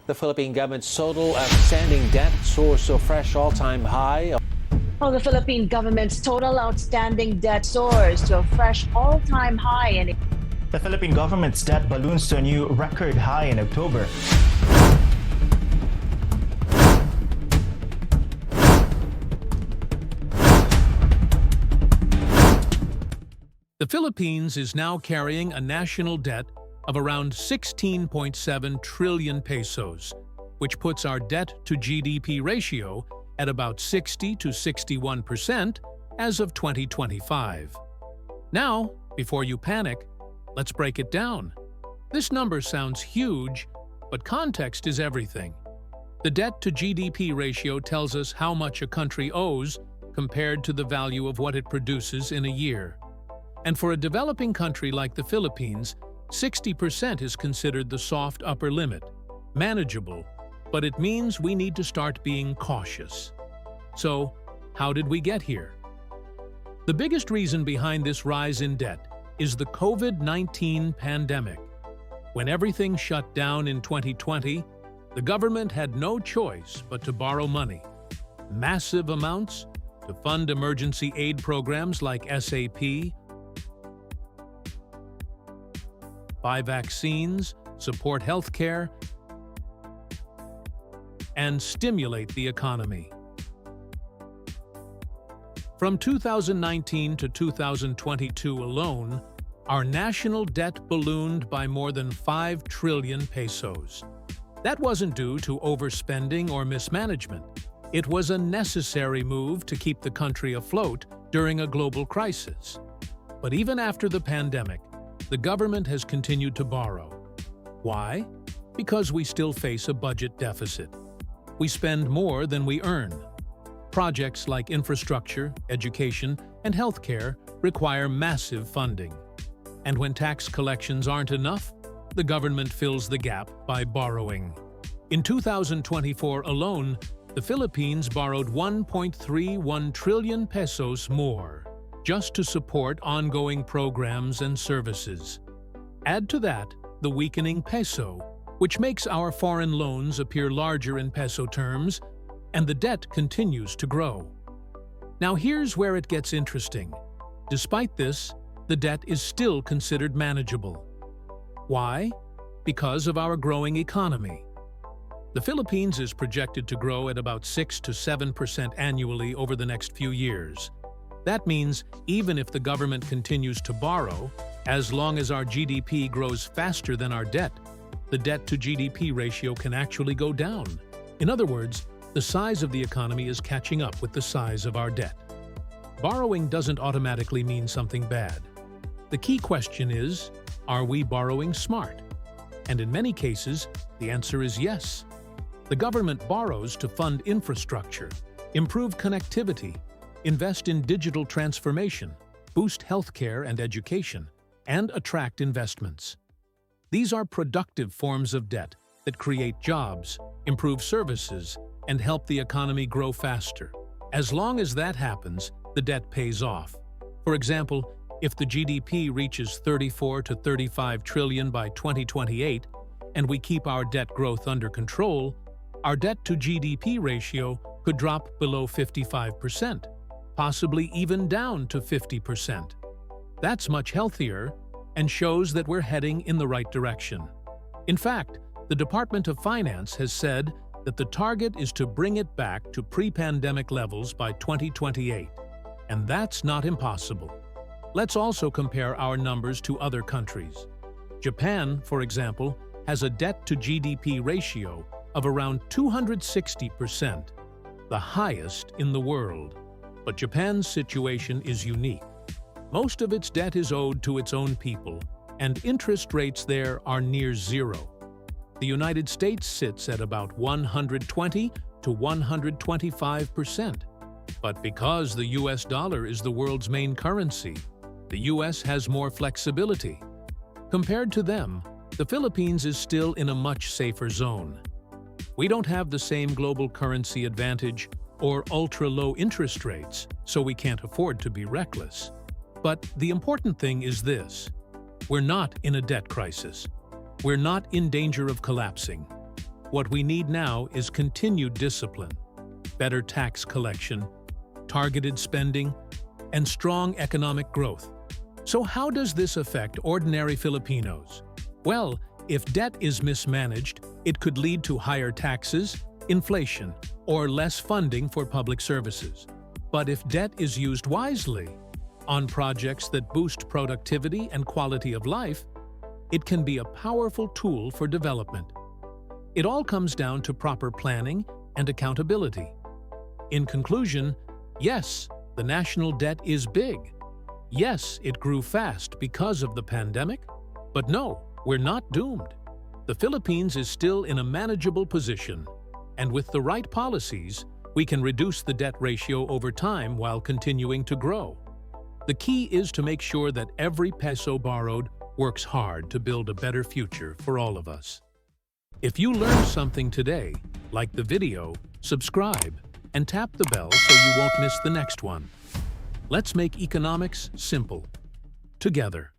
The Philippine government's total outstanding debt soars to a fresh all-time high. Well, the Philippine government's total outstanding debt soars to a fresh all-time high. And the Philippine government's debt balloons to a new record high in October. The Philippines is now carrying a national debt of around 16.7 trillion pesos, which puts our debt-to-GDP ratio at about 60 to 61% as of 2025. Now, before you panic, let's break it down. This number sounds huge, but context is everything. The debt-to-GDP ratio tells us how much a country owes compared to the value of what it produces in a year. And for a developing country like the Philippines, 60% is considered the soft upper limit, manageable, but it means we need to start being cautious. So, how did we get here? The biggest reason behind this rise in debt is the COVID-19 pandemic. When everything shut down in 2020, the government had no choice but to borrow money, massive amounts, to fund emergency aid programs like SAP, buy vaccines, support healthcare, and stimulate the economy. From 2019 to 2022 alone, our national debt ballooned by more than 5 trillion pesos. That wasn't due to overspending or mismanagement. It was a necessary move to keep the country afloat during a global crisis. But even after the pandemic, the government has continued to borrow. Why? Because we still face a budget deficit. We spend more than we earn. Projects like infrastructure, education, and healthcare require massive funding. And when tax collections aren't enough, the government fills the gap by borrowing. In 2024 alone, the Philippines borrowed 1.31 trillion pesos more, just to support ongoing programs and services. Add to that the weakening peso, which makes our foreign loans appear larger in peso terms, and the debt continues to grow. Now here's where it gets interesting. Despite this, the debt is still considered manageable. Why? Because of our growing economy. The Philippines is projected to grow at about 6 to 7% annually over the next few years. That means even if the government continues to borrow, as long as our GDP grows faster than our debt, the debt-to-GDP ratio can actually go down. In other words, the size of the economy is catching up with the size of our debt. Borrowing doesn't automatically mean something bad. The key question is, are we borrowing smart? And in many cases, the answer is yes. The government borrows to fund infrastructure, improve connectivity, invest in digital transformation, boost healthcare and education, and attract investments. These are productive forms of debt that create jobs, improve services, and help the economy grow faster. As long as that happens, the debt pays off. For example, if the GDP reaches 34 to 35 trillion by 2028, and we keep our debt growth under control, our debt-to-GDP ratio could drop below 55%. Possibly even down to 50%. That's much healthier and shows that we're heading in the right direction. In fact, the Department of Finance has said that the target is to bring it back to pre-pandemic levels by 2028, and that's not impossible. Let's also compare our numbers to other countries. Japan, for example, has a debt-to-GDP ratio of around 260%, the highest in the world. But Japan's situation is unique. Most of its debt is owed to its own people, and interest rates there are near zero. The United States sits at about 120 to 125%. But because the US dollar is the world's main currency, the US has more flexibility. Compared to them, the Philippines is still in a much safer zone. We don't have the same global currency advantage or ultra-low interest rates, so we can't afford to be reckless. But the important thing is this: we're not in a debt crisis. We're not in danger of collapsing. What we need now is continued discipline, better tax collection, targeted spending, and strong economic growth. So how does this affect ordinary Filipinos? Well, if debt is mismanaged, it could lead to higher taxes, inflation, or less funding for public services. But if debt is used wisely, on projects that boost productivity and quality of life, it can be a powerful tool for development. It all comes down to proper planning and accountability. In conclusion, yes, the national debt is big. Yes, it grew fast because of the pandemic. But no, we're not doomed. The Philippines is still in a manageable position, and with the right policies, we can reduce the debt ratio over time while continuing to grow. The key is to make sure that every peso borrowed works hard to build a better future for all of us. If you learned something today, like the video, subscribe, and tap the bell so you won't miss the next one. Let's make economics simple. Together.